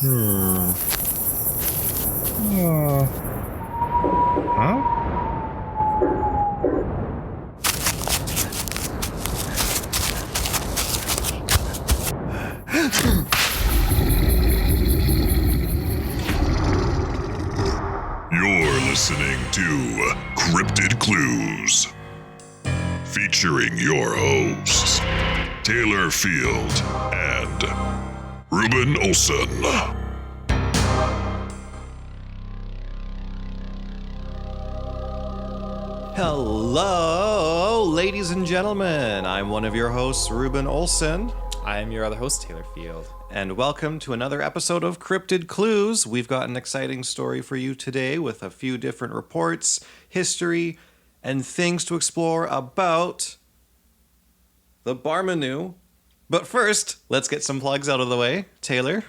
Huh? You're listening to Cryptid Clues, featuring your hosts, Taylor Field and Reuben Olson. Hello, ladies and gentlemen. I'm one of your hosts, Reuben Olson. I'm your other host, Taylor Field. And welcome to another episode of Cryptid Clues. We've got an exciting story for you today with a few different reports, history, and things to explore about the Barmanu. But first, let's get some plugs out of the way. Taylor?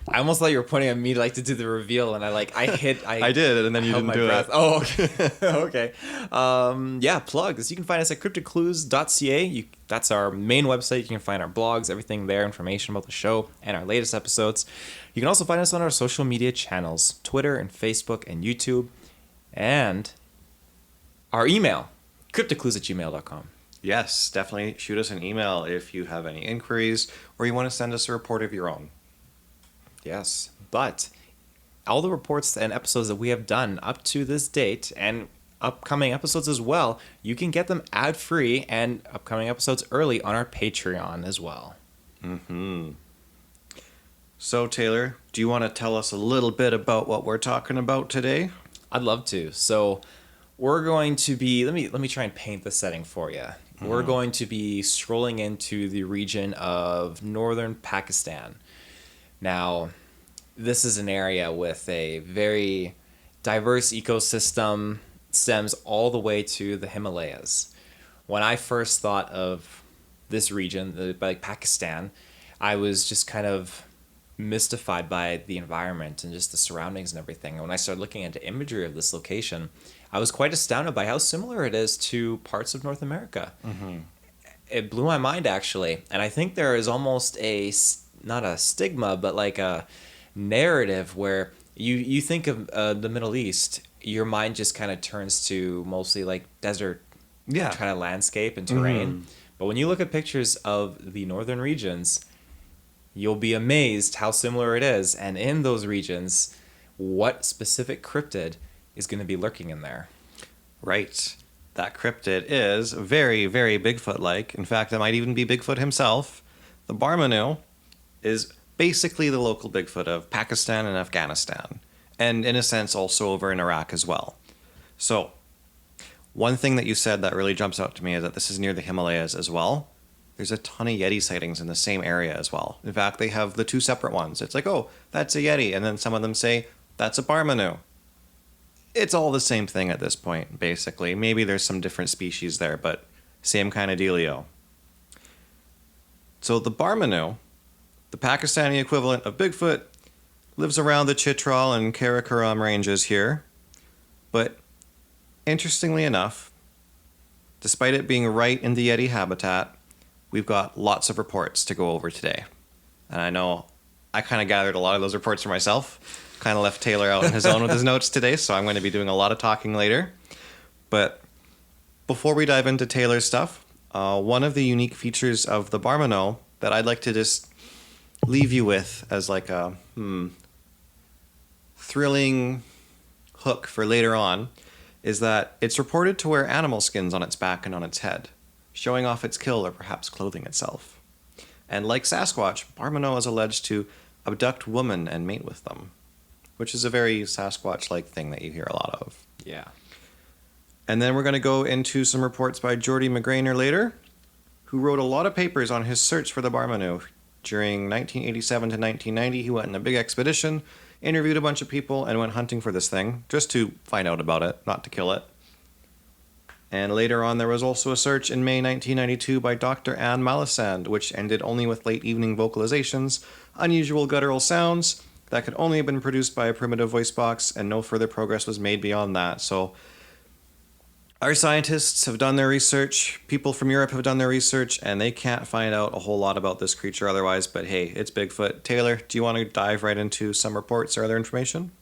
I almost thought you were pointing at me to do the reveal, and I did, and then you didn't do it. Oh, okay. Okay. Plugs. You can find us at CryptidClues.ca. That's our main website. You can find our blogs, everything there, information about the show, and our latest episodes. You can also find us on our social media channels, Twitter and Facebook and YouTube, and our email, CryptidClues@gmail.com. Yes, definitely shoot us an email if you have any inquiries or you want to send us a report of your own. Yes, but all the reports and episodes that we have done up to this date and upcoming episodes as well, you can get them ad-free and upcoming episodes early on our Patreon as well. Mm-hmm. So, Taylor, do you want to tell us a little bit about what we're talking about today? I'd love to. So we're going to be, let me try and paint the setting for you. Mm-hmm. We're going to be strolling into the region of northern Pakistan. Now, this is an area with a very diverse ecosystem, stems all the way to the Himalayas. When I first thought of this region, like Pakistan, I was just kind of mystified by the environment and just the surroundings and everything. And when I started looking into imagery of this location, I was quite astounded by how similar it is to parts of North America. Mm-hmm. It blew my mind, actually. And I think there is almost not a stigma, but like a narrative where you think of the Middle East, your mind just kind of turns to mostly like desert kind of landscape and terrain. Mm-hmm. But when you look at pictures of the northern regions, you'll be amazed how similar it is. And in those regions, what specific cryptid is going to be lurking in there. Right. That cryptid is very, very Bigfoot-like. In fact, it might even be Bigfoot himself. The Barmanu is basically the local Bigfoot of Pakistan and Afghanistan, and in a sense also over in Iraq as well. So, one thing that you said that really jumps out to me is that this is near the Himalayas as well. There's a ton of Yeti sightings in the same area as well. In fact, they have the two separate ones. It's like, oh, that's a Yeti, and then some of them say, that's a Barmanu. It's all the same thing at this point, basically. Maybe there's some different species there, but same kind of dealio. So the Barmanu, the Pakistani equivalent of Bigfoot, lives around the Chitral and Karakoram ranges here. But interestingly enough, despite it being right in the Yeti habitat, we've got lots of reports to go over today. And I know I kind of gathered a lot of those reports for myself. Kind of left Taylor out on his own with his notes today, so I'm going to be doing a lot of talking later. But before we dive into Taylor's stuff, one of the unique features of the Barmanu that I'd like to just leave you with as like a thrilling hook for later on is that it's reported to wear animal skins on its back and on its head, showing off its kill or perhaps clothing itself. And like Sasquatch, Barmanu is alleged to abduct women and mate with them, which is a very Sasquatch-like thing that you hear a lot of. Yeah. And then we're going to go into some reports by Jordi Magraner later, who wrote a lot of papers on his search for the Barmanu. During 1987 to 1990, he went on a big expedition, interviewed a bunch of people, and went hunting for this thing, just to find out about it, not to kill it. And later on, there was also a search in May 1992 by Dr. Anne Malisand, which ended only with late evening vocalizations, unusual guttural sounds that could only have been produced by a primitive voice box, and no further progress was made beyond that. So Our scientists have done their research. People from Europe have done their research, and they can't find out a whole lot about this creature otherwise. But hey, it's Bigfoot. Taylor, do you want to dive right into some reports or other information?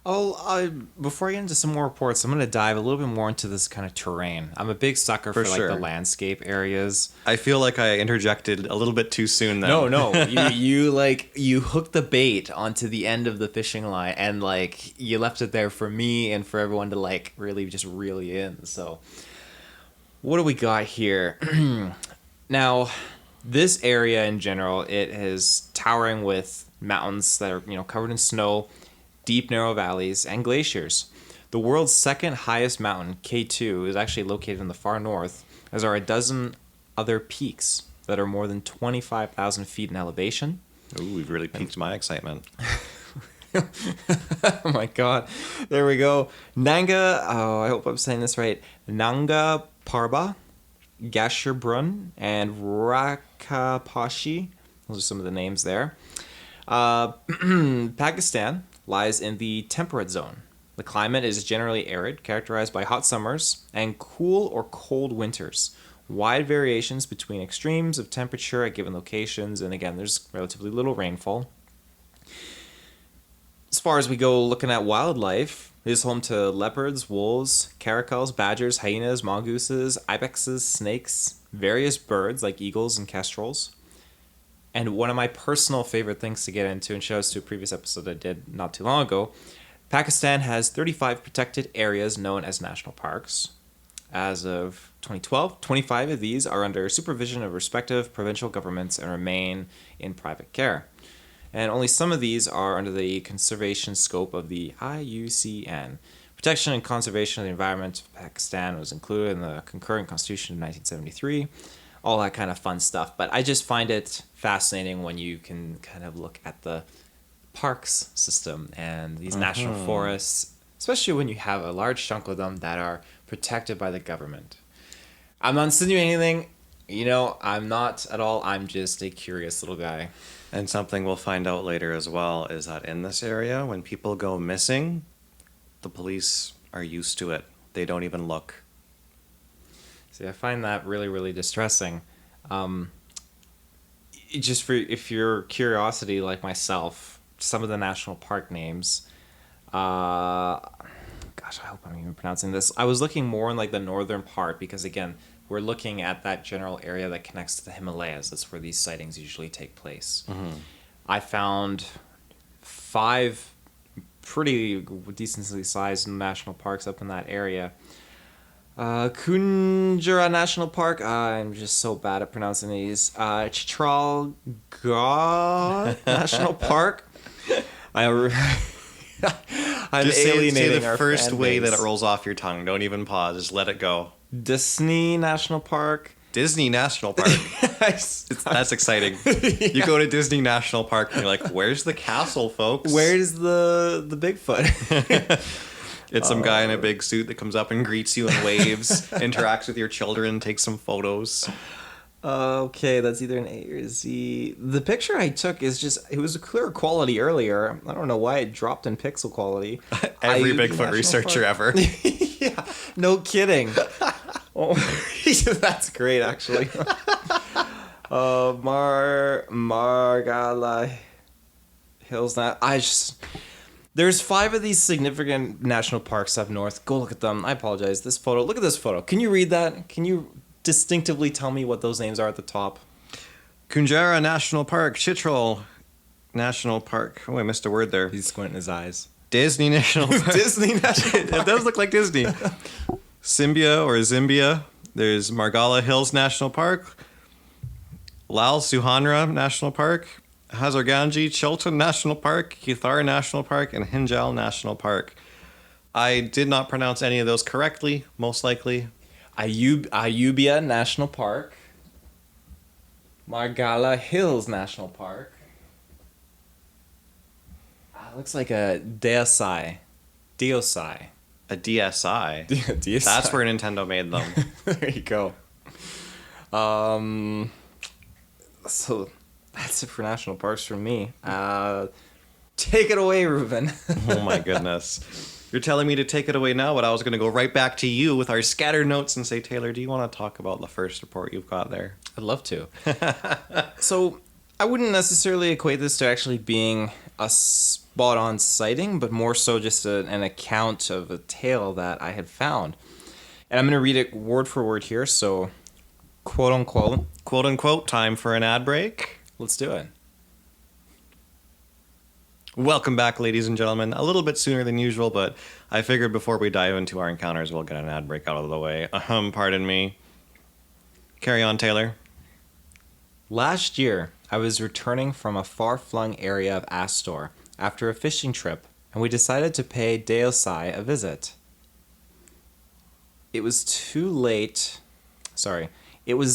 Before I get into some more reports, I'm going to dive a little bit more into this kind of terrain. I'm a big sucker for sure. the landscape areas. I feel like I interjected a little bit too soon then. No, you hooked the bait onto the end of the fishing line, and you left it there for me and for everyone to really just reel you in. So, what do we got here? Now, this area in general, it is towering with mountains that are covered in snow, deep narrow valleys, and glaciers. The world's second highest mountain, K2, is actually located in the far north, as are a dozen other peaks that are more than 25,000 feet in elevation. Ooh, we've really piqued my excitement. Oh my god. There we go. I hope I'm saying this right. Nanga Parbat, Gasherbrum, and Rakapashi. Those are some of the names there. Pakistan lies in the temperate zone. The climate is generally arid, characterized by hot summers and cool or cold winters. Wide variations between extremes of temperature at given locations, and again, there's relatively little rainfall. As far as we go looking at wildlife, it is home to leopards, wolves, caracals, badgers, hyenas, mongooses, ibexes, snakes, various birds like eagles and kestrels. And one of my personal favorite things to get into, and shows to a previous episode I did not too long ago, Pakistan has 35 protected areas known as national parks. As of 2012, 25 of these are under supervision of respective provincial governments and remain in private care. And only some of these are under the conservation scope of the IUCN. Protection and conservation of the environment of Pakistan was included in the concurrent constitution of 1973. All that kind of fun stuff. But I just find it fascinating when you can kind of look at the parks system and these national forests, especially when you have a large chunk of them that are protected by the government. I'm not insinuating anything. I'm not at all. I'm just a curious little guy. And something we'll find out later as well is that in this area, when people go missing, the police are used to it. They don't even look. See, I find that really, really distressing. If you're curiosity like myself, some of the national park names, gosh, I hope I'm even pronouncing this. I was looking more in the northern part because, again, we're looking at that general area that connects to the Himalayas. That's where these sightings usually take place. Mm-hmm. I found 5 pretty decently sized national parks up in that area. Kunjara National Park. I'm just so bad at pronouncing these. Chitral National Park. I'm just alienating say the our first fan way base. that it rolls off your tongue. Don't even pause. Just let it go. Disney National Park. Disney National Park. That's exciting. Yeah. You go to Disney National Park and you're like, where's the castle, folks? Where's the Bigfoot? It's some guy in a big suit that comes up and greets you and waves, interacts with your children, takes some photos. Okay, that's either an A or Z. The picture I took is it was a clear quality earlier. I don't know why it dropped in pixel quality. Every Bigfoot researcher ever. Yeah, no kidding. Oh, that's great, actually. Margala Hills. There's 5 of these significant national parks up north. Go look at them. I apologize. This photo. Look at this photo. Can you read that? Can you distinctively tell me what those names are at the top? Kunjara National Park, Chitral National Park. Oh, I missed a word there. He's squinting his eyes. Disney National Park. Disney National Park. It does look like Disney. Zimbia. There's Margala Hills National Park. Lal Suhanra National Park. Hazarganji Chiltern National Park. Kithar National Park. And Hinjal National Park. I did not pronounce any of those correctly, most likely. Ayubia National Park. Margala Hills National Park. Looks like a Deosai. A DSI. DSI. That's where Nintendo made them. There you go. So that's it for national parks from me. Take it away, Reuben. Oh my goodness. You're telling me to take it away now, but I was going to go right back to you with our scattered notes and say, Taylor, do you want to talk about the first report you've got there? I'd love to. So I wouldn't necessarily equate this to actually being a spot-on sighting, but more so just an account of a tale that I had found. And I'm going to read it word for word here, so quote-unquote. Quote-unquote, time for an ad break. Let's do it. Welcome back, ladies and gentlemen. A little bit sooner than usual, but I figured before we dive into our encounters, we'll get an ad break out of the way. Pardon me. Carry on, Taylor. Last year, I was returning from a far-flung area of Astor after a fishing trip, and we decided to pay Deosai a visit. It was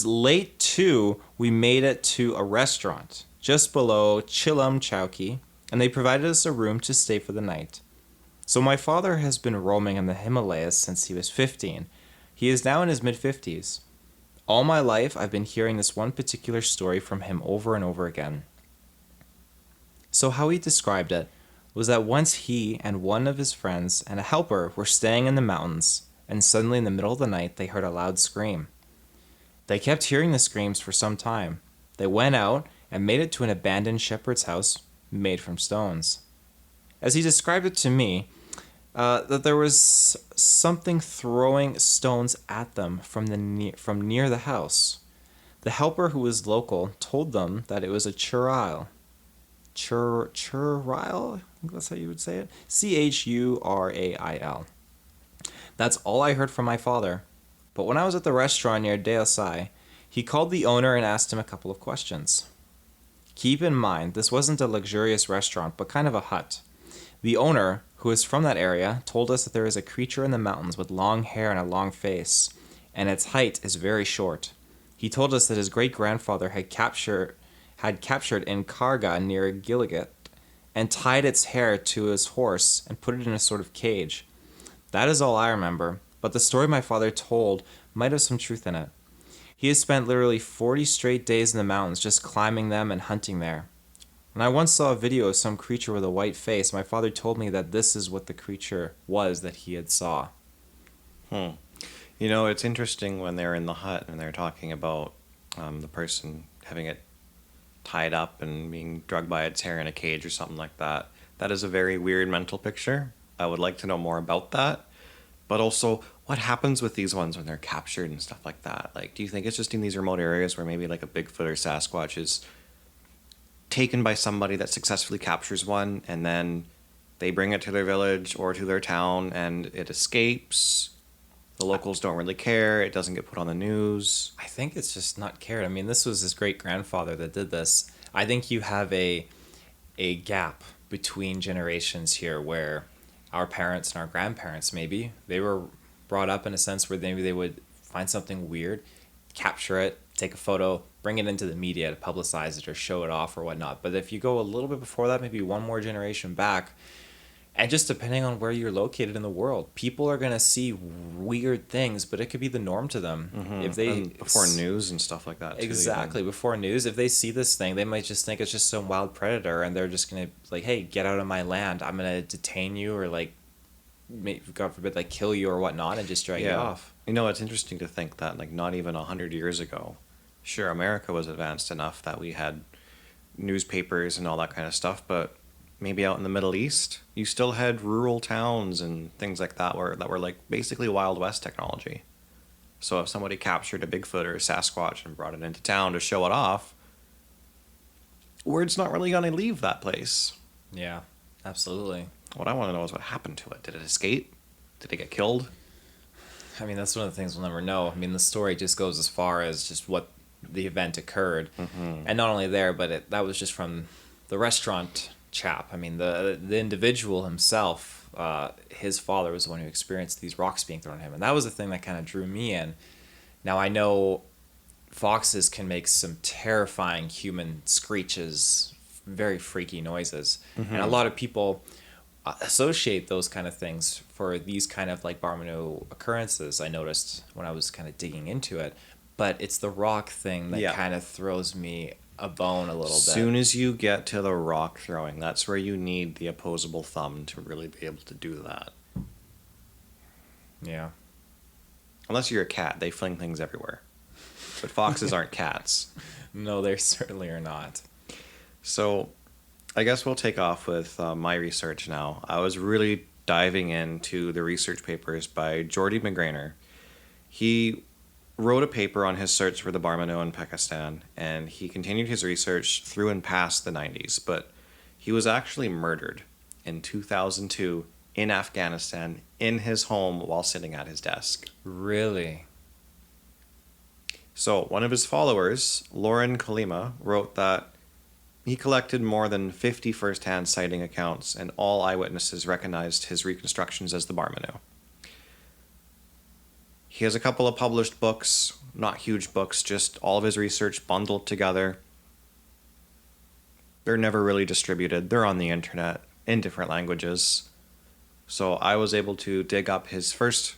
late too, we made it to a restaurant just below Chilam Chowki, and they provided us a room to stay for the night. So my father has been roaming in the Himalayas since he was 15. He is now in his mid-50s. All my life, I've been hearing this one particular story from him over and over again. So how he described it was that once he and one of his friends and a helper were staying in the mountains, and suddenly in the middle of the night they heard a loud scream. They kept hearing the screams for some time. They went out and made it to an abandoned shepherd's house made from stones. As he described it to me, that there was something throwing stones at them from near the house. The helper, who was local, told them that it was a churail. Churail? I think that's how you would say it. Churail. That's all I heard from my father. But when I was at the restaurant near Deosai, he called the owner and asked him a couple of questions. Keep in mind, this wasn't a luxurious restaurant, but kind of a hut. The owner, who is from that area, told us that there is a creature in the mountains with long hair and a long face, and its height is very short. He told us that his great-grandfather had captured in Karga near Gilgit, and tied its hair to his horse and put it in a sort of cage. That is all I remember, but the story my father told might have some truth in it. He has spent literally 40 straight days in the mountains just climbing them and hunting there. When I once saw a video of some creature with a white face, my father told me that this is what the creature was that he had saw. You know, it's interesting when they're in the hut and they're talking about the person having it tied up and being drugged by its hair in a cage or something like that. That is a very weird mental picture. I would like to know more about that. But also, what happens with these ones when they're captured and stuff like that? Like, do you think it's just in these remote areas where maybe like a Bigfoot or Sasquatch is taken by somebody that successfully captures one, and then they bring it to their village or to their town and it escapes? The locals don't really care. It doesn't get put on the news. I think it's just not cared. I mean, this was his great-grandfather that did this. I think you have a gap between generations here where our parents and our grandparents, maybe, they were brought up in a sense where maybe they would find something weird, capture it, take a photo, bring it into the media to publicize it or show it off or whatnot. But if you go a little bit before that, maybe one more generation back, and just depending on where you're located in the world, people are going to see weird things, but it could be the norm to them. If they And before news and stuff like that, too, exactly, even. before news, if they see this thing, they might just think it's just some wild predator, and they're just going to, like, hey, get out of my land. I'm going to detain you or, like, God forbid, like, kill you or whatnot and just drag you off. You know, it's interesting to think that, like, not even 100 years ago, sure, America was advanced enough that we had newspapers and all that kind of stuff, but maybe out in the Middle East, you still had rural towns and things like that were like basically Wild West technology. So if somebody captured a Bigfoot or a Sasquatch and brought it into town to show it off, word's not really going to leave that place. Yeah, absolutely. What I want to know is what happened to it. Did it escape? Did it get killed? I mean, that's one of the things we'll never know. I mean, the story just goes as far as just what the event occurred. And not only there, but that was just from the restaurant chap. I mean, the individual himself, his father was the one who experienced these rocks being thrown at him. And that was the thing that kind of drew me in. Now, I know foxes can make some terrifying human screeches, very freaky noises. And a lot of people associate those kind of things for these kind of like Barmanu occurrences, I noticed when I was kind of digging into it. But it's the rock thing that kind of throws me a bone a little bit. As soon as you get to the rock throwing, that's where you need the opposable thumb to really be able to do that. Yeah. Unless you're a cat, they fling things everywhere. But foxes aren't cats. No, they certainly are not. So I guess we'll take off with my research now. I was really diving into the research papers by Jordi Magraner. He wrote a paper on his search for the Barmanu in Pakistan, and he continued his research through and past the 90s, but he was actually murdered in 2002 in Afghanistan in his home while sitting at his desk. Really? So one of his followers, Lauren Kalima, wrote that he collected more than 50 first-hand sighting accounts, and all eyewitnesses recognized his reconstructions as the Barmanu. He has a couple of published books, not huge books, just all of his research bundled together. They're never really distributed. They're on the internet in different languages. So I was able to dig up his first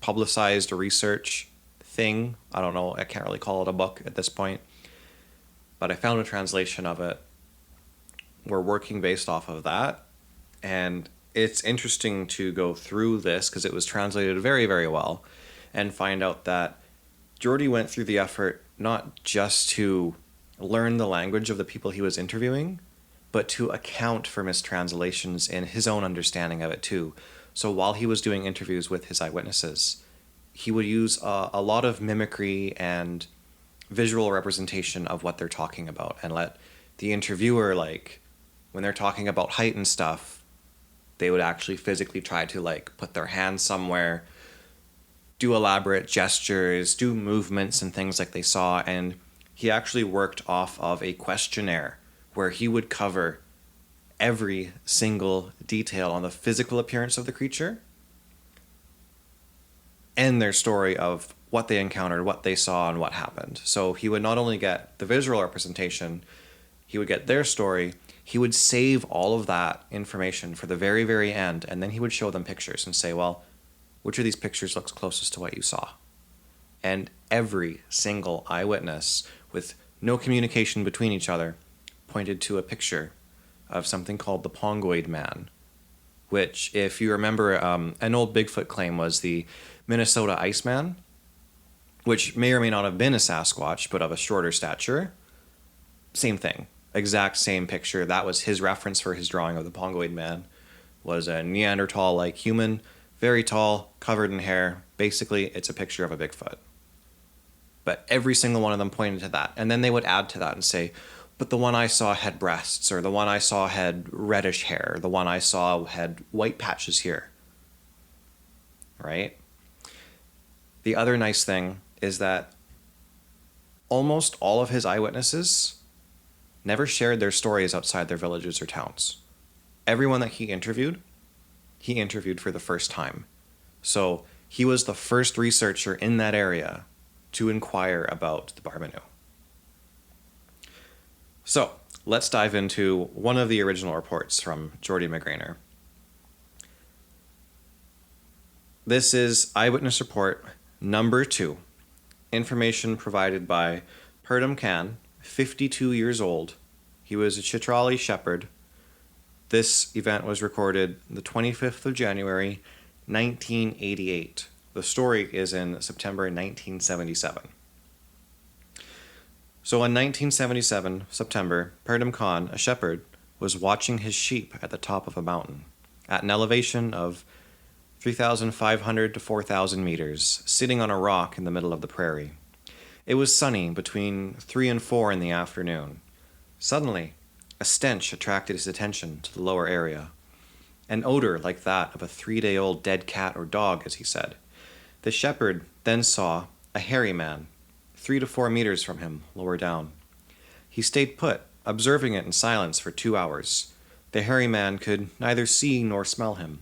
publicized research thing. I don't know, I can't really call it a book at this point. But I found a translation of it. We're working based off of that. And it's interesting to go through this because it was translated very, very well and find out that Jordi went through the effort not just to learn the language of the people he was interviewing, but to account for mistranslations in his own understanding of it too. So while he was doing interviews with his eyewitnesses, he would use a lot of mimicry and visual representation of what they're talking about and let the interviewer, like, when they're talking about height and stuff, they would actually physically try to, like, put their hands somewhere, do elaborate gestures, do movements and things like they saw. And he actually worked off of a questionnaire where he would cover every single detail on the physical appearance of the creature and their story of what they encountered, what they saw, and what happened. So he would not only get the visual representation, he would get their story. He would save all of that information for the very, very end, and then he would show them pictures and say, well, which of these pictures looks closest to what you saw? And every single eyewitness, with no communication between each other, pointed to a picture of something called the Pongoid Man, which, if you remember, an old Bigfoot claim was the Minnesota Iceman, which may or may not have been a Sasquatch, but of a shorter stature. Same thing. Exact same picture. That was his reference for his drawing of the Pongoid Man, was a Neanderthal-like human, very tall, covered in hair. Basically, it's a picture of a Bigfoot. But every single one of them pointed to that. And then they would add to that and say, but the one I saw had breasts, or the one I saw had reddish hair, the one I saw had white patches here. Right? The other nice thing is that almost all of his eyewitnesses never shared their stories outside their villages or towns. Everyone that he interviewed for the first time. So he was the first researcher in that area to inquire about the Barmanu. So let's dive into one of the original reports from Jordi Magraner. This is Eyewitness Report number 2. Information provided by Purdom Khan, 52 years old. He was a Chitrali shepherd. This event was recorded the 25th of January, 1988. The story is in September 1977. So in 1977, September, Purdom Khan, a shepherd, was watching his sheep at the top of a mountain, at an elevation of 3,500 to 4,000 meters, sitting on a rock in the middle of the prairie. It was sunny between 3 and 4 in the afternoon. Suddenly, a stench attracted his attention to the lower area. An odor like that of a 3-day-old dead cat or dog, as he said. The shepherd then saw a hairy man, 3 to 4 meters from him, lower down. He stayed put, observing it in silence for 2 hours. The hairy man could neither see nor smell him.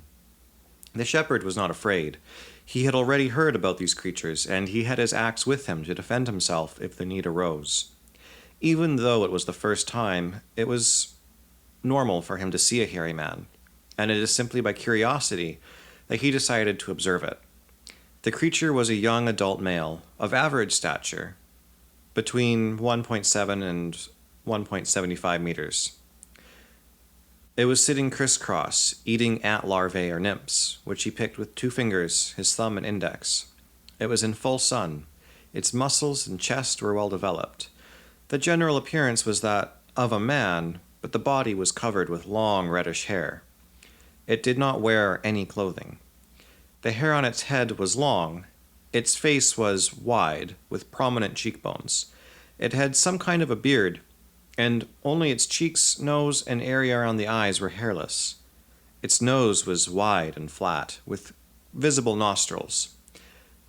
The shepherd was not afraid. He had already heard about these creatures, and he had his axe with him to defend himself if the need arose. Even though it was the first time, it was normal for him to see a hairy man, and it is simply by curiosity that he decided to observe it. The creature was a young adult male, of average stature, between 1.7 and 1.75 meters. It was sitting crisscross, eating ant larvae or nymphs, which he picked with 2 fingers, his thumb and index. It was in full sun. Its muscles and chest were well developed. The general appearance was that of a man, but the body was covered with long reddish hair. It did not wear any clothing. The hair on its head was long. Its face was wide, with prominent cheekbones. It had some kind of a beard, and only its cheeks, nose, and area around the eyes were hairless. Its nose was wide and flat, with visible nostrils.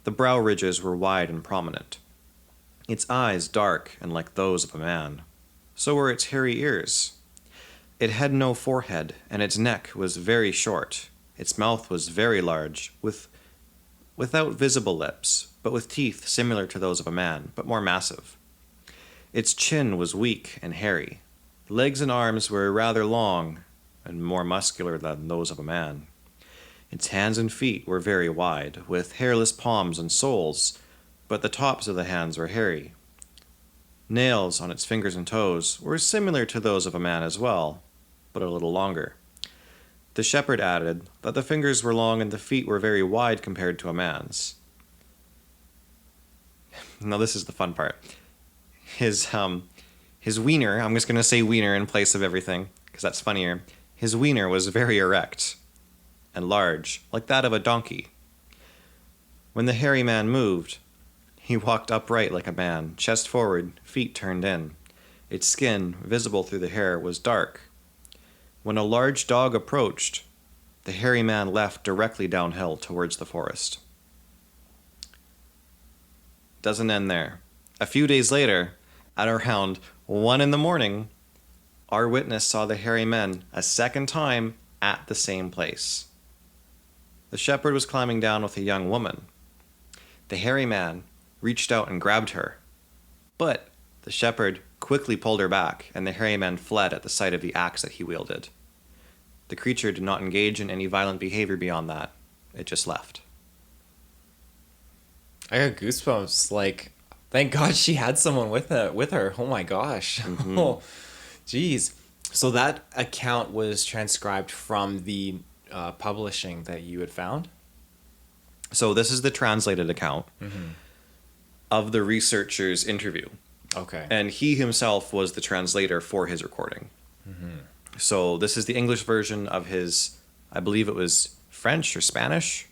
The brow ridges were wide and prominent. Its eyes dark and like those of a man. So were its hairy ears. It had no forehead, and its neck was very short. Its mouth was very large, without visible lips, but with teeth similar to those of a man, but more massive. Its chin was weak and hairy. Legs and arms were rather long and more muscular than those of a man. Its hands and feet were very wide, with hairless palms and soles, but the tops of the hands were hairy. Nails on its fingers and toes were similar to those of a man as well, but a little longer. The shepherd added that the fingers were long and the feet were very wide compared to a man's. Now this is the fun part. His wiener, I'm just going to say wiener in place of everything, because that's funnier. His wiener was very erect and large, like that of a donkey. When the hairy man moved, he walked upright like a man, chest forward, feet turned in. Its skin, visible through the hair, was dark. When a large dog approached, the hairy man left directly downhill towards the forest. Doesn't end there. A few days later, at around 1 a.m, our witness saw the hairy men a second time at the same place. The shepherd was climbing down with a young woman. The hairy man reached out and grabbed her, but the shepherd quickly pulled her back, and the hairy man fled at the sight of the axe that he wielded. The creature did not engage in any violent behavior beyond that. It just left. I got goosebumps. Like, thank God she had someone with her. Oh my gosh. Mm-hmm. Oh, geez. So that account was transcribed from the publishing that you had found? So this is the translated account of the researcher's interview. Okay. And he himself was the translator for his recording. So this is the English version of his, I believe it was French or Spanish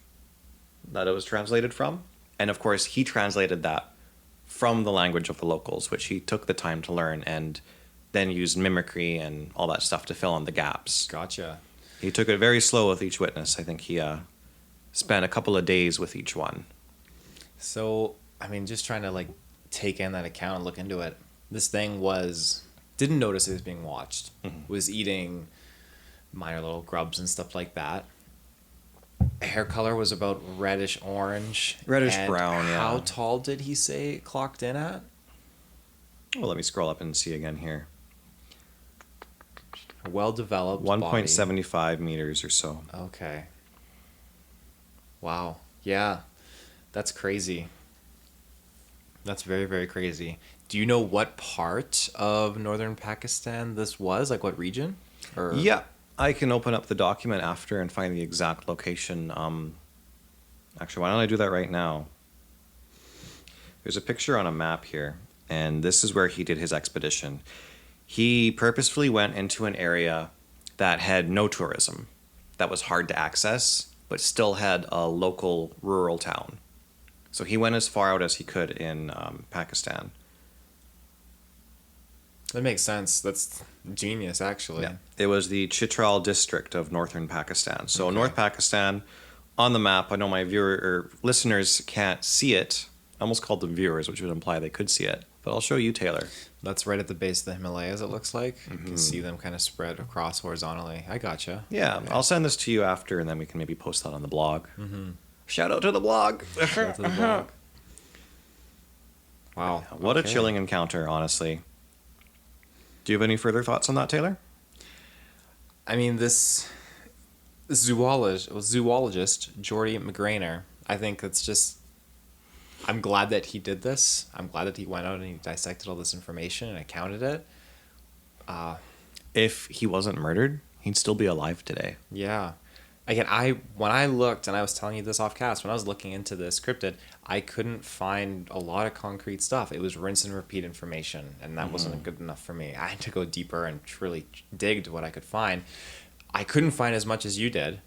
that it was translated from. And of course, he translated that from the language of the locals, which he took the time to learn and then used mimicry and all that stuff to fill in the gaps. Gotcha. He took it very slow with each witness. I think he spent a couple of days with each one. So, I mean, just trying to like take in that account and look into it. This thing didn't notice it was being watched. Was eating minor little grubs and stuff like that. Hair color was about reddish orange. Reddish and brown, yeah. How tall did he say it clocked in at? Well, let me scroll up and see again here. Well developed 1.75 meters or so. Okay. Wow. Yeah. That's crazy. That's very, very crazy. Do you know what part of northern Pakistan this was? Like what region? Or Yeah, I can open up the document after and find the exact location. Actually, why don't I do that right now? There's a picture on a map here, and this is where he did his expedition. He purposefully went into an area that had no tourism, that was hard to access, but still had a local rural town. So he went as far out as he could in Pakistan. That makes sense. That's genius, actually. Yeah. It was the Chitral district of northern Pakistan. So Okay. North Pakistan, on the map, I know my listeners can't see it. I almost called them viewers, which would imply they could see it. But I'll show you, Taylor. That's right at the base of the Himalayas, it looks like. You can see them kind of spread across horizontally. I gotcha. Yeah, Okay. I'll send this to you after, and then we can maybe post that on the blog. Shout out to the blog. Shout out to the blog. Wow. What a Okay. chilling encounter, honestly. Do you have any further thoughts on that, Taylor? I mean, this zoologist, Jordi Magraner, I think it's just... I'm glad that he did this. I'm glad that he went out and he dissected all this information and accounted it. If he wasn't murdered, he'd still be alive today. Yeah. Again, when I looked, and I was telling you this off cast, when I was looking into this cryptid, I couldn't find a lot of concrete stuff. It was rinse and repeat information, and that wasn't good enough for me. I had to go deeper and truly dig to what I could find. I couldn't find as much as you did.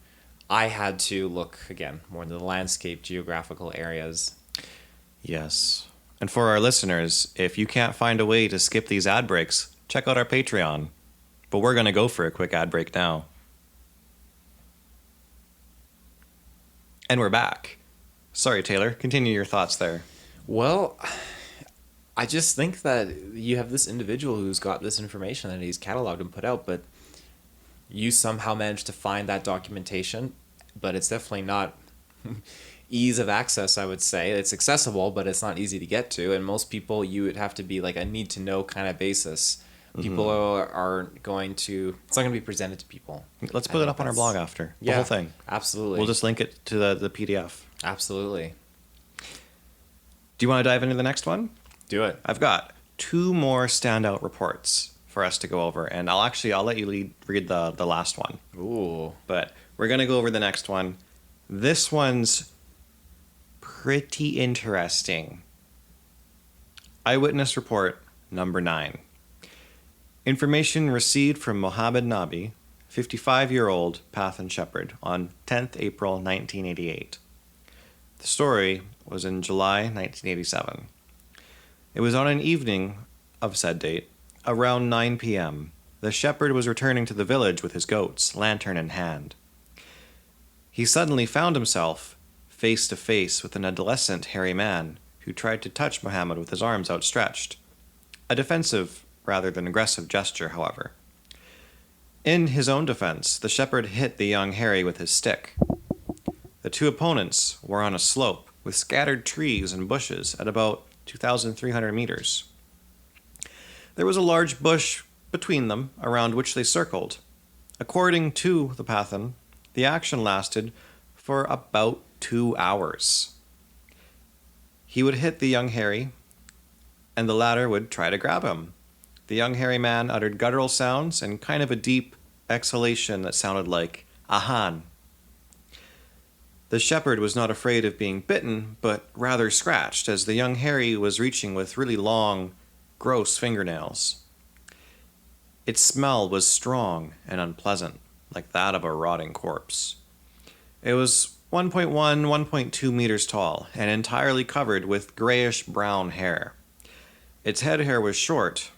I had to look, again, more into the landscape, geographical areas. Yes. And for our listeners, if you can't find a way to skip these ad breaks, check out our Patreon. But we're going to go for a quick ad break now. And we're back. Sorry, Taylor. Continue your thoughts there. Well, I just think that you have this individual who's got this information that he's cataloged and put out, but you somehow managed to find that documentation, but it's definitely not ease of access, I would say. It's accessible, but it's not easy to get to, and most people, you would have to be like a need-to-know kind of basis. People are going to... It's not going to be presented to people. Let's put it up on our blog after. The whole thing. Absolutely. We'll just link it to the PDF. Absolutely. Do you want to dive into the next one? Do it. I've got 2 more standout reports for us to go over, and I'll let you read the last one. Ooh. But we're going to go over the next one. This one's pretty interesting. Eyewitness report number 9. Information received from Mohammed Nabi, 55-year-old Pathan shepherd, on 10th April 1988. The story was in July 1987. It was on an evening of said date, around 9 p.m. The shepherd was returning to the village with his goats, lantern in hand. He suddenly found himself face to face with an adolescent hairy man who tried to touch Muhammad with his arms outstretched. A defensive rather than aggressive gesture, however. In his own defense, the shepherd hit the young hairy with his stick. The 2 opponents were on a slope with scattered trees and bushes at about 2,300 meters. There was a large bush between them, around which they circled. According to the Pathan, the action lasted for about 2 hours. He would hit the young hairy, and the latter would try to grab him. The young hairy man uttered guttural sounds and kind of a deep exhalation that sounded like ahan. The shepherd was not afraid of being bitten, but rather scratched, as the young hairy was reaching with really long, gross fingernails. Its smell was strong and unpleasant, like that of a rotting corpse. It was 1.1, 1.2 meters tall, and entirely covered with grayish-brown hair. Its head hair was short.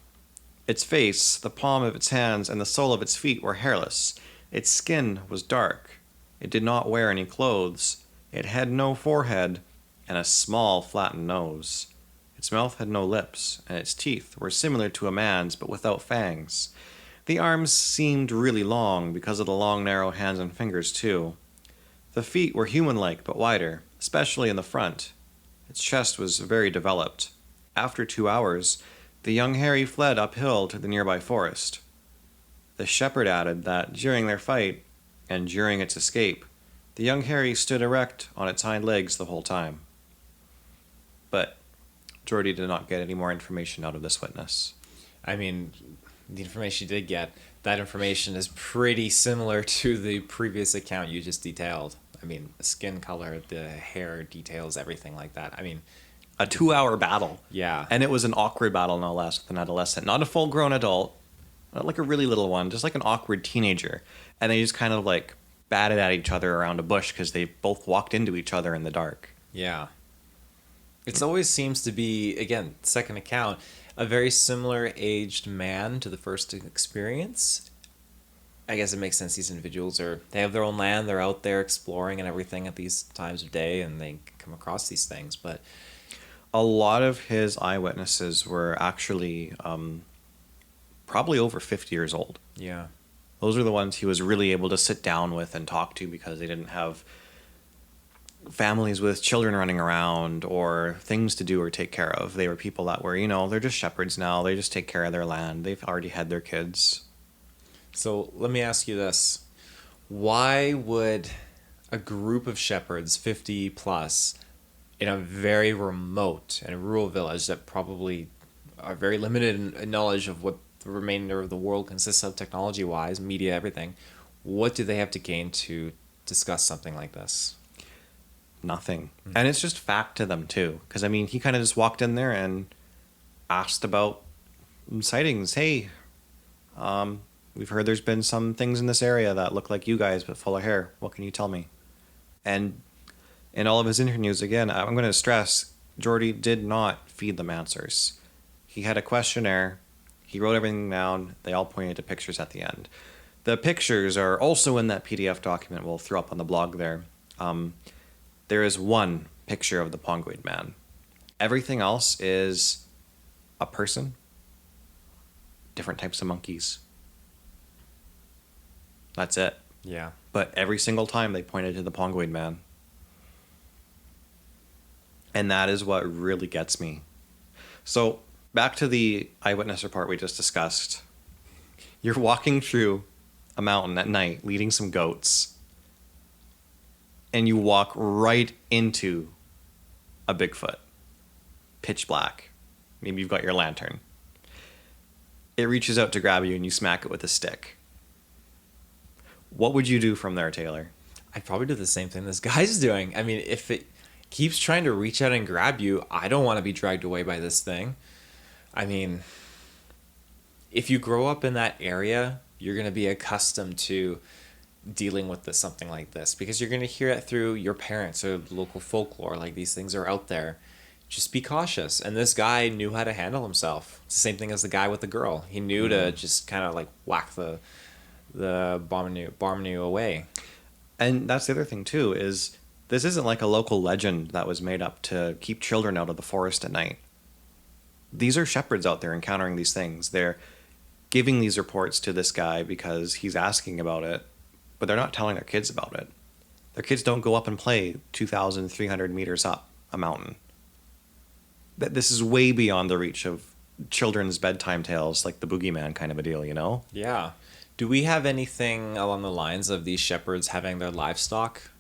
Its face, the palm of its hands, and the sole of its feet were hairless. Its skin was dark. It did not wear any clothes. It had no forehead and a small, flattened nose. Its mouth had no lips, and its teeth were similar to a man's but without fangs. The arms seemed really long because of the long, narrow hands and fingers, too. The feet were human-like but wider, especially in the front. Its chest was very developed. After 2 hours, the young hairy fled uphill to the nearby forest. The shepherd added that during their fight, and during its escape, the young hairy stood erect on its hind legs the whole time. But Jordi did not get any more information out of this witness. I mean, the information you did get, that information is pretty similar to the previous account you just detailed. I mean, the skin color, the hair details, everything like that. I mean, A 2-hour battle. yeah. And it was an awkward battle, no less, with an adolescent. Not a full-grown adult, not like a really little one, just like an awkward teenager. And they just kind of like batted at each other around a bush because they both walked into each other in the dark. Yeah. It always seems to be, again, second account, a very similar aged man to the first experience. I guess it makes sense. These individuals they have their own land. They're out there exploring and everything at these times of day, and they come across these things. But A lot of his eyewitnesses were actually probably over 50 years old. yeah. Those are the ones he was really able to sit down with and talk to because they didn't have families with children running around or things to do or take care of. They were people that were, they're just shepherds now. They just take care of their land. They've already had their kids. So let me ask you this. Why would a group of shepherds, 50 plus, in a very remote and rural village that probably are very limited in knowledge of what the remainder of the world consists of technology-wise, media, everything, what do they have to gain to discuss something like this? Nothing. And it's just fact to them too, because I mean, he kind of just walked in there and asked about sightings. Hey, we've heard there's been some things in this area that look like you guys but full of hair. What can you tell me? And in all of his interviews, again, I'm going to stress, Jordi did not feed them answers. He had a questionnaire. He wrote everything down. They all pointed to pictures at the end. The pictures are also in that PDF document we'll throw up on the blog there. There is one picture of the Pongoid man. Everything else is a person, different types of monkeys. That's it. Yeah. But every single time they pointed to the Pongoid man. And that is what really gets me. So back to the eyewitness report we just discussed. You're walking through a mountain at night, leading some goats, and you walk right into a Bigfoot. Pitch black. Maybe you've got your lantern. It reaches out to grab you and you smack it with a stick. What would you do from there, Taylor? I'd probably do the same thing this guy's doing. I mean, if it keeps trying to reach out and grab you, I don't want to be dragged away by this thing. I mean, if you grow up in that area, you're going to be accustomed to dealing with something like this, because you're going to hear it through your parents or local folklore, like these things are out there. Just be cautious. And this guy knew how to handle himself. It's the same thing as the guy with the girl. He knew to just kind of like whack the Barmanu away. And that's the other thing too, is this isn't like a local legend that was made up to keep children out of the forest at night. These are shepherds out there encountering these things. They're giving these reports to this guy because he's asking about it, but they're not telling their kids about it. Their kids don't go up and play 2,300 meters up a mountain. This is way beyond the reach of children's bedtime tales, like the boogeyman kind of a deal, you know? Yeah. Do we have anything along the lines of these shepherds having their livestock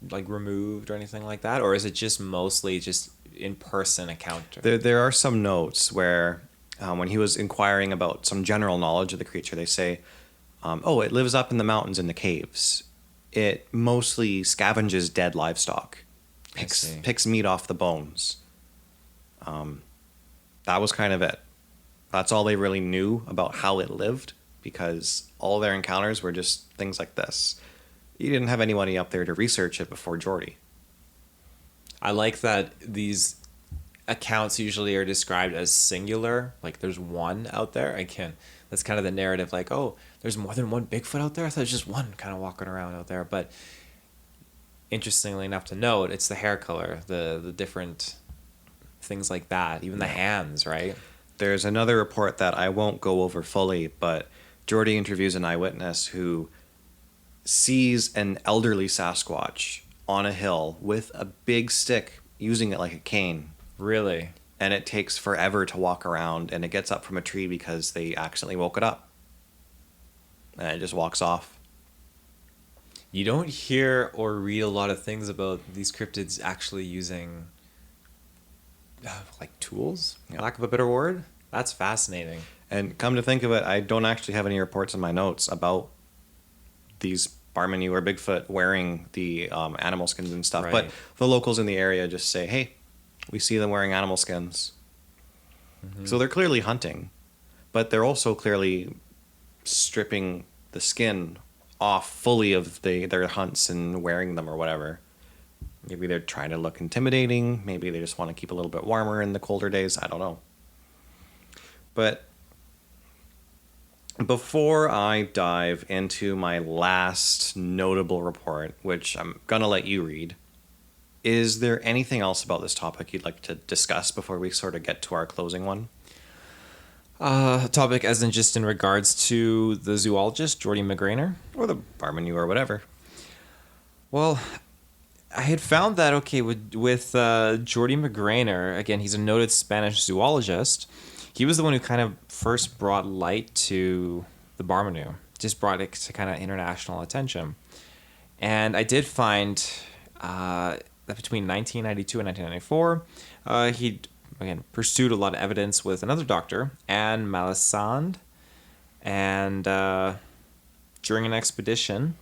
like removed or anything like that? Or is it just mostly just in-person encounter? There are some notes where when he was inquiring about some general knowledge of the creature, they say, it lives up in the mountains in the caves. It mostly scavenges dead livestock, picks meat off the bones. That was kind of it. That's all they really knew about how it lived, because all their encounters were just things like this. You didn't have anybody up there to research it before Jordi. I like that these accounts usually are described as singular, like there's one out there. That's kind of the narrative, like, oh, there's more than one Bigfoot out there? I thought there's just one kind of walking around out there. But interestingly enough to note, it's the hair color, the different things like that, even the hands, right? There's another report that I won't go over fully, but Jordi interviews an eyewitness who sees an elderly Sasquatch on a hill with a big stick, using it like a cane. Really? And it takes forever to walk around, and it gets up from a tree because they accidentally woke it up. And it just walks off. You don't hear or read a lot of things about these cryptids actually using like tools, lack of a better word. That's fascinating. And come to think of it, I don't actually have any reports in my notes about these Barmanu or Bigfoot wearing the animal skins and stuff. Right. But the locals in the area just say, hey, we see them wearing animal skins. Mm-hmm. So they're clearly hunting, but they're also clearly stripping the skin off fully of their hunts and wearing them or whatever. Maybe they're trying to look intimidating. Maybe they just want to keep a little bit warmer in the colder days. I don't know. But before I dive into my last notable report, which I'm going to let you read, is there anything else about this topic you'd like to discuss before we sort of get to our closing one? Topic as in just in regards to the zoologist, Jordi Magraner? Or the Barmanu or whatever. Well, I had found that, okay, with Jordi Magraner, again, he's a noted Spanish zoologist. He was the one who kind of first brought light to the Barmanu, just brought it to kind of international attention. And I did find that between 1992 and 1994, he, again, pursued a lot of evidence with another doctor, Anne Malisande, And during an expedition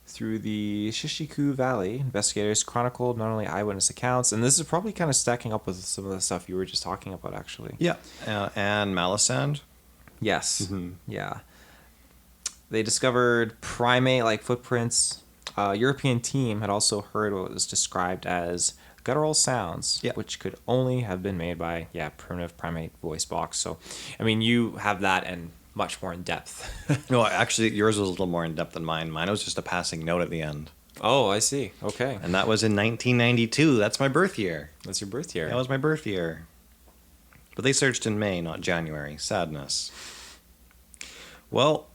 through the Shishiku Valley, investigators chronicled not only eyewitness accounts, and this is probably kind of stacking up with some of the stuff you were just talking about, actually. Yeah. And Malisand. Yes. Yeah. They discovered primate-like footprints. A European team had also heard what was described as guttural sounds, which could only have been made by, primitive primate voice box. So, I mean, you have that and much more in depth. No, actually, yours was a little more in depth than mine. Mine was just a passing note at the end. Oh, I see. Okay. And that was in 1992. That's my birth year. That's your birth year. That was my birth year. But they searched in May, not January. Sadness. Well,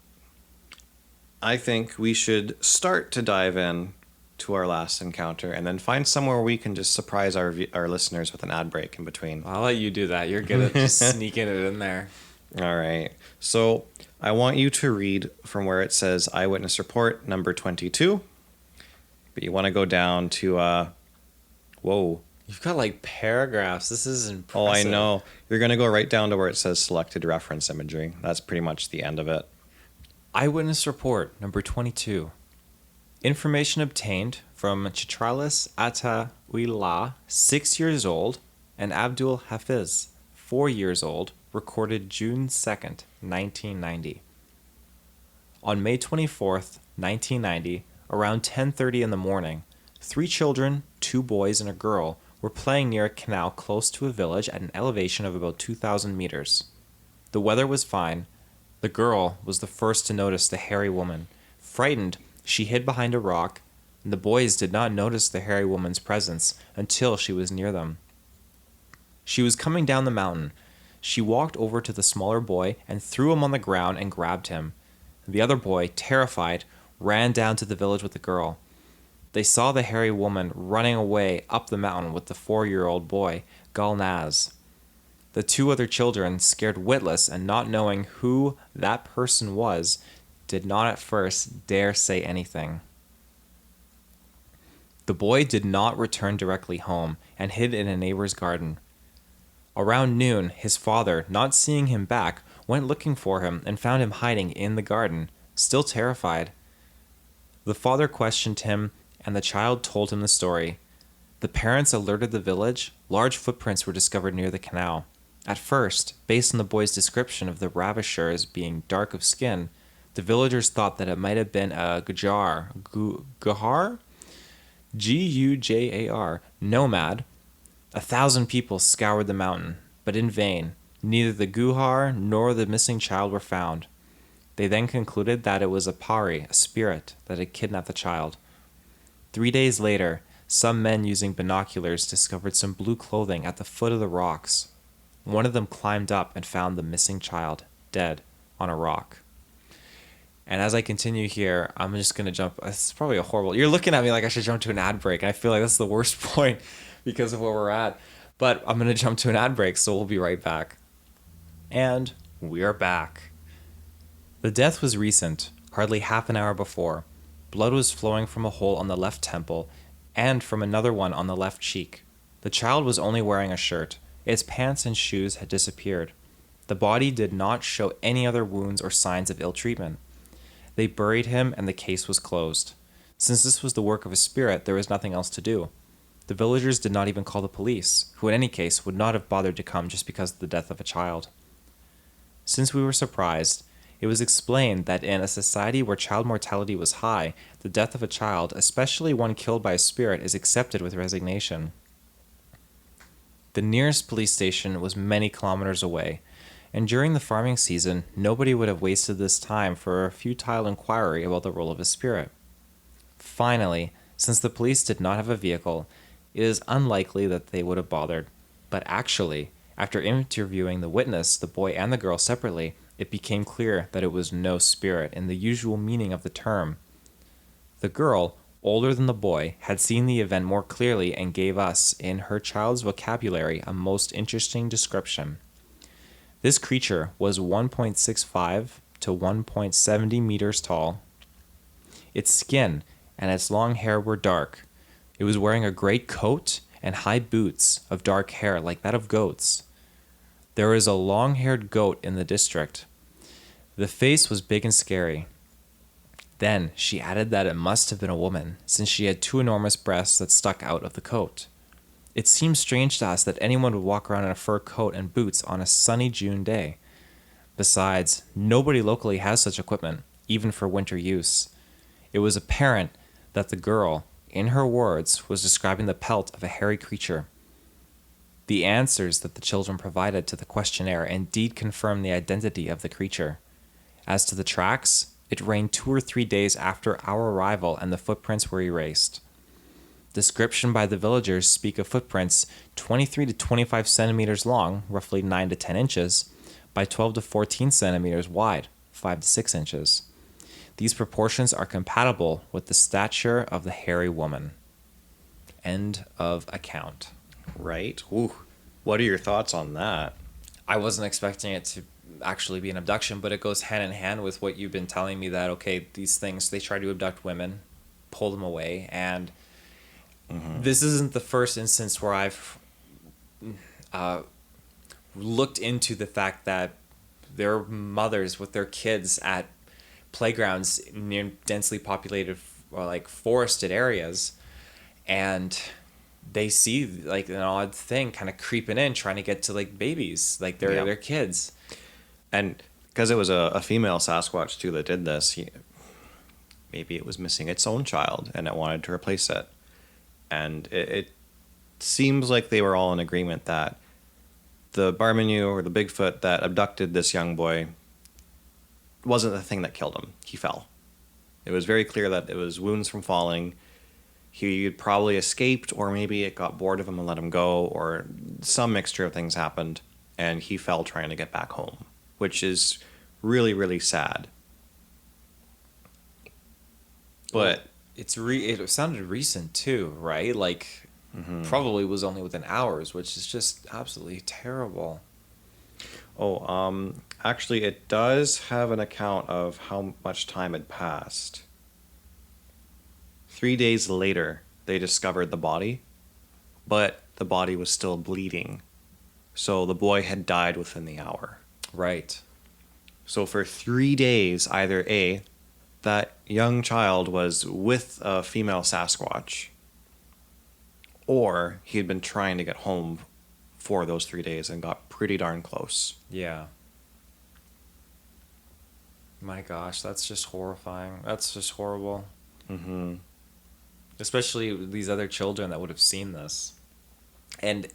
I think we should start to dive in to our last encounter and then find somewhere we can just surprise our listeners with an ad break in between. I'll let you do that. You're good at just sneaking it in there. All right. So I want you to read from where it says Eyewitness Report number 22. But you want to go down to, whoa. You've got like paragraphs. This is impressive. Oh, I know. You're going to go right down to where it says selected reference imagery. That's pretty much the end of it. Eyewitness Report number 22. Information obtained from Chitralis Atawila, 6 years old, and Abdul Hafiz, 4 years old, recorded June 2nd, 1990. On May 24th, 1990, around 10:30 in the morning, 3 children, 2 boys and a girl, were playing near a canal close to a village at an elevation of about 2,000 meters. The weather was fine. The girl was the first to notice the hairy woman. Frightened, she hid behind a rock, and the boys did not notice the hairy woman's presence until she was near them. She was coming down the mountain. She walked over to the smaller boy and threw him on the ground and grabbed him. The other boy, terrified, ran down to the village with the girl. They saw the hairy woman running away up the mountain with the 4-year-old boy, Gulnaz. The 2 other children, scared witless and not knowing who that person was, did not at first dare say anything. The boy did not return directly home and hid in a neighbor's garden. Around noon, his father, not seeing him back, went looking for him and found him hiding in the garden, still terrified. The father questioned him, and the child told him the story. The parents alerted the village. Large footprints were discovered near the canal. At first, based on the boy's description of the ravishers being dark of skin, the villagers thought that it might have been a Gujar, Gujar, nomad. 1,000 people scoured the mountain, but in vain. Neither the Gujar nor the missing child were found. They then concluded that it was a pari, a spirit, that had kidnapped the child. 3 days later, some men using binoculars discovered some blue clothing at the foot of the rocks. One of them climbed up and found the missing child, dead, on a rock. And as I continue here, I'm just going to jump. It's probably a horrible. You're looking at me like I should jump to an ad break, and I feel like that's the worst point because of where we're at. But I'm going to jump to an ad break, so we'll be right back. And we are back. The death was recent, hardly half an hour before. Blood was flowing from a hole on the left temple and from another one on the left cheek. The child was only wearing a shirt. Its pants and shoes had disappeared. The body did not show any other wounds or signs of ill treatment. They buried him and the case was closed. Since this was the work of a spirit, there was nothing else to do. The villagers did not even call the police, who in any case would not have bothered to come just because of the death of a child. Since we were surprised, it was explained that in a society where child mortality was high, the death of a child, especially one killed by a spirit, is accepted with resignation. The nearest police station was many kilometers away, and during the farming season, nobody would have wasted this time for a futile inquiry about the role of a spirit. Finally, since the police did not have a vehicle, it is unlikely that they would have bothered. But actually, after interviewing the witness, the boy and the girl separately, it became clear that it was no spirit in the usual meaning of the term. The girl, older than the boy, had seen the event more clearly and gave us, in her child's vocabulary, a most interesting description. This creature was 1.65 to 1.70 meters tall. Its skin and its long hair were dark. It was wearing a great coat and high boots of dark hair like that of goats. There is a long-haired goat in the district. The face was big and scary. Then she added that it must have been a woman, since she had 2 enormous breasts that stuck out of the coat. It seemed strange to us that anyone would walk around in a fur coat and boots on a sunny June day. Besides, nobody locally has such equipment, even for winter use. It was apparent that the girl, in her words, was describing the pelt of a hairy creature. The answers that the children provided to the questionnaire indeed confirmed the identity of the creature. As to the tracks, it rained 2 or 3 days after our arrival and the footprints were erased. Description by the villagers speak of footprints 23 to 25 centimeters long, roughly 9 to 10 inches, by 12 to 14 centimeters wide, 5 to 6 inches. These proportions are compatible with the stature of the hairy woman. End of account. Right? Ooh. What are your thoughts on that? I wasn't expecting it to actually be an abduction, but it goes hand in hand with what you've been telling me that, okay, these things, they try to abduct women, pull them away, and this isn't the first instance where I've looked into the fact that there are mothers with their kids at playgrounds near densely populated or like forested areas, and they see like an odd thing kind of creeping in, trying to get to like babies, like their kids. And because it was a female Sasquatch too that did this, maybe it was missing its own child and it wanted to replace it. And it seems like they were all in agreement that the Barmanu or the Bigfoot that abducted this young boy wasn't the thing that killed him. He fell. It was very clear that it was wounds from falling. He probably escaped, or maybe it got bored of him and let him go, or some mixture of things happened, and he fell trying to get back home, which is really, really sad. But it sounded recent too, right? Like probably was only within hours, which is just absolutely terrible. Actually, it does have an account of how much time had passed. 3 days later, they discovered the body, but the body was still bleeding. So the boy had died within the hour. Right. So for 3 days, either A, that young child was with a female Sasquatch, or he had been trying to get home for those 3 days and got pretty darn close. Yeah. My gosh, that's just horrifying. That's just horrible. Mm-hmm. Especially these other children that would have seen this. And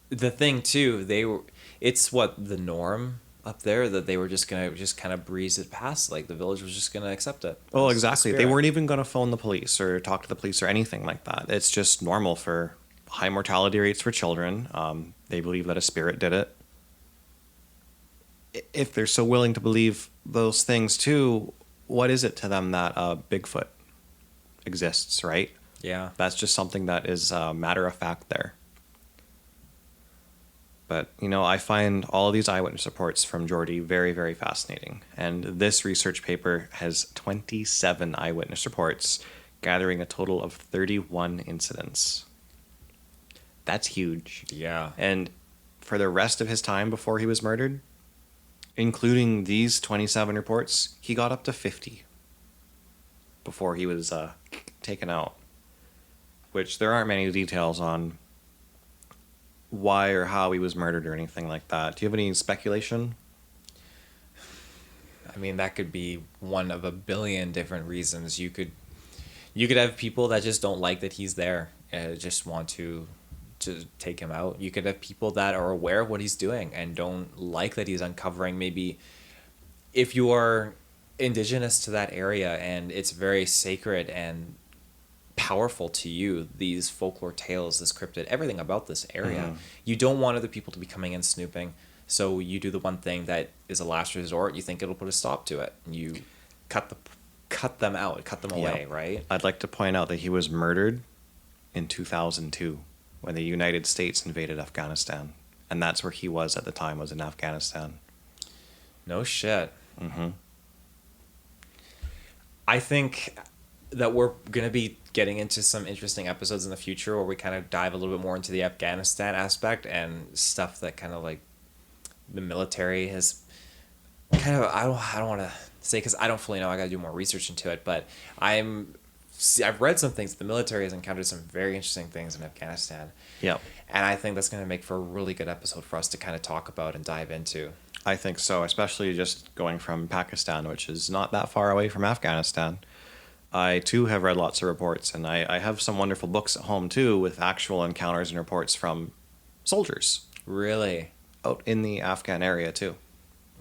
the thing too, it's what the norm up there, that they were just gonna kind of breeze it past, like the village was just gonna accept it. Oh, exactly. They weren't even gonna phone the police or talk to the police or anything like that. It's just normal for high mortality rates for children. They believe that a spirit did it. If they're so willing to believe those things too, what is it to them that Bigfoot exists, right? Yeah. That's just something that is matter of fact there. But, I find all of these eyewitness reports from Jordi very, very fascinating. And this research paper has 27 eyewitness reports, gathering a total of 31 incidents. That's huge. Yeah. And for the rest of his time before he was murdered, including these 27 reports, he got up to 50 before he was taken out. Which there aren't many details on why or how he was murdered or anything like that. Do you have any speculation? I mean, that could be one of a billion different reasons. You could have people that just don't like that he's there and just want to take him out. You could have people that are aware of what he's doing and don't like that he's uncovering. Maybe if you are indigenous to that area and it's very sacred and powerful to you, these folklore tales, this cryptid, everything about this area, you don't want other people to be coming in snooping, so you do the one thing that is a last resort. You think it'll put a stop to it, and you cut them out, cut them away. Right. I'd like to point out that he was murdered in 2002 when the United States invaded Afghanistan, and that's where he was at the time, was in Afghanistan. No shit. I think that we're going to be getting into some interesting episodes in the future where we kind of dive a little bit more into the Afghanistan aspect and stuff that kind of like the military has kind of I don't want to say because I don't fully know. I got to do more research into it, but I've read some things. The military has encountered some very interesting things in Afghanistan. Yep. And I think that's going to make for a really good episode for us to kind of talk about and dive into. I think so, especially just going from Pakistan, which is not that far away from Afghanistan. I, too, have read lots of reports, and I have some wonderful books at home, too, with actual encounters and reports from soldiers Really? out in the Afghan area, too.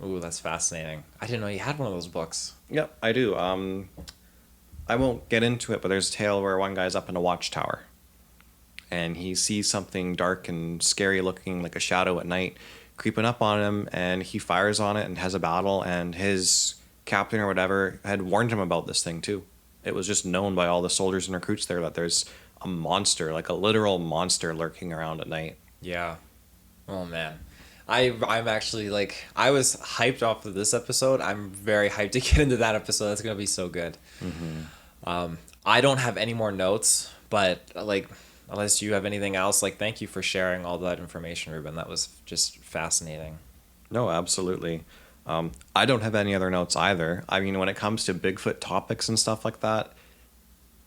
Ooh, that's fascinating. I didn't know you had one of those books. Yep, I do. I won't get into it, but there's a tale where one guy's up in a watchtower, and he sees something dark and scary looking like a shadow at night creeping up on him, and he fires on it and has a battle, and his captain or whatever had warned him about this thing too. It was just known by all the soldiers and recruits there that there's a monster, like a literal monster, lurking around at night. Yeah. Oh man. I'm actually like I was hyped off of this episode. I'm very hyped to get into that episode. That's gonna be so good. Mm-hmm. I don't have any more notes, but like unless you have anything else, like thank you for sharing all that information, Reuben. That was just fascinating. No, absolutely. I don't have any other notes either. I mean, when it comes to Bigfoot topics and stuff like that,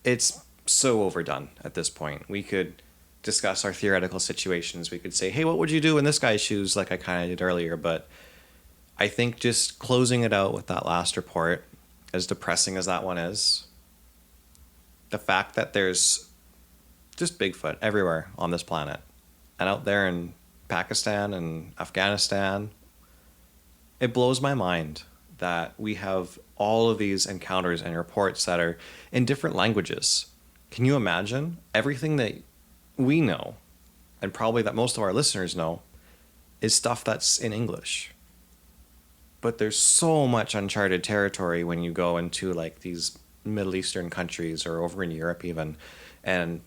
it's so overdone at this point. We could discuss our theoretical situations. We could say, hey, what would you do in this guy's shoes, like I kind of did earlier. But I think just closing it out with that last report, as depressing as that one is, the fact that there's just Bigfoot everywhere on this planet, and out there in Pakistan and Afghanistan, it blows my mind that we have all of these encounters and reports that are in different languages. Can you imagine? Everything that we know, and probably that most of our listeners know, is stuff that's in English. But there's so much uncharted territory when you go into like these Middle Eastern countries or over in Europe even, and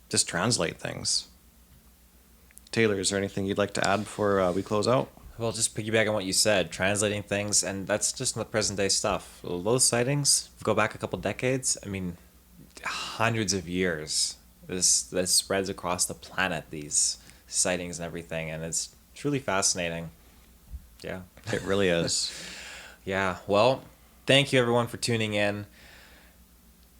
just translate things. Taylor, is there anything you'd like to add before we close out? Well, just piggyback on what you said, translating things, and that's just not present day stuff. Those sightings go back a couple decades. I mean, hundreds of years. This spreads across the planet, these sightings and everything, and it's truly fascinating. Yeah. It really is. Yeah. Well, thank you everyone for tuning in.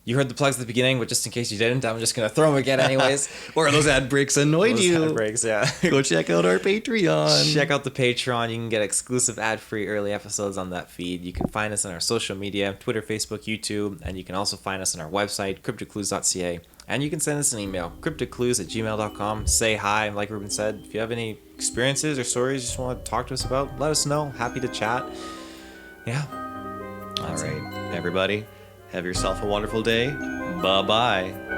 You heard the plugs at the beginning, but just in case you didn't, I'm just going to throw them again anyways. Or those ad breaks annoyed Those you. ad breaks, yeah. Go check out our Patreon. Check out the Patreon. You can get exclusive ad-free early episodes on that feed. You can find us on our social media, Twitter, Facebook, YouTube, and you can also find us on our website, CryptidClues.ca. And you can send us an email, CryptidClues@gmail.com. Say hi, and like Reuben said, if you have any experiences or stories you just want to talk to us about, let us know. Happy to chat. Yeah. All right, everybody, have yourself a wonderful day. Bye-bye.